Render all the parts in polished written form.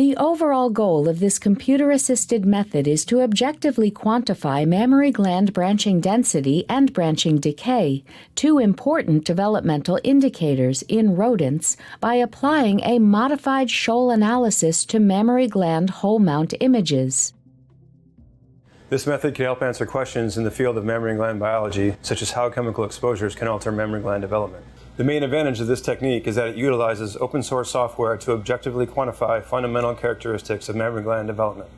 The overall goal of this computer-assisted method is to objectively quantify mammary gland branching density and branching decay, two important developmental indicators in rodents, by applying a modified Sholl analysis to mammary gland whole mount images. This method can help answer questions in the field of mammary gland biology, such as how chemical exposures can alter mammary gland development. The main advantage of this technique is that it utilizes open source software to objectively quantify fundamental characteristics of mammary gland development.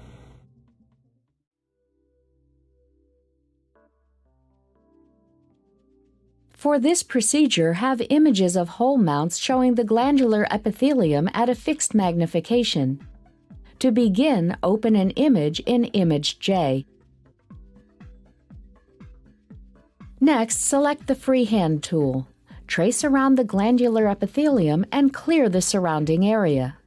For this procedure, have images of whole mounts showing the glandular epithelium at a fixed magnification. To begin, open an image in Image J. Next, select the Freehand tool. Trace around the glandular epithelium and clear the surrounding area.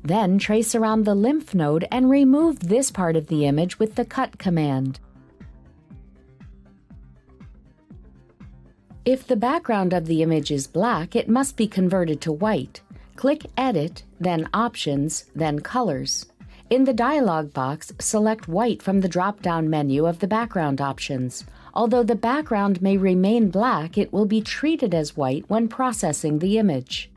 Then trace around the lymph node and remove this part of the image with the Cut command. If the background of the image is black, it must be converted to white. Click Edit, then Options, then Colors. In the dialog box, select white from the drop-down menu of the background options. Although the background may remain black, it will be treated as white when processing the image.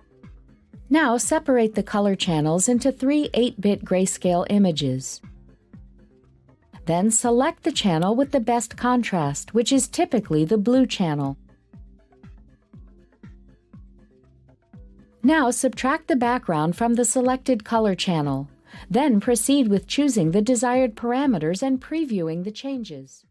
Now separate the color channels into 3 8-bit grayscale images. Then select the channel with the best contrast, which is typically the blue channel. Now subtract the background from the selected color channel. Then proceed with choosing the desired parameters and previewing the changes.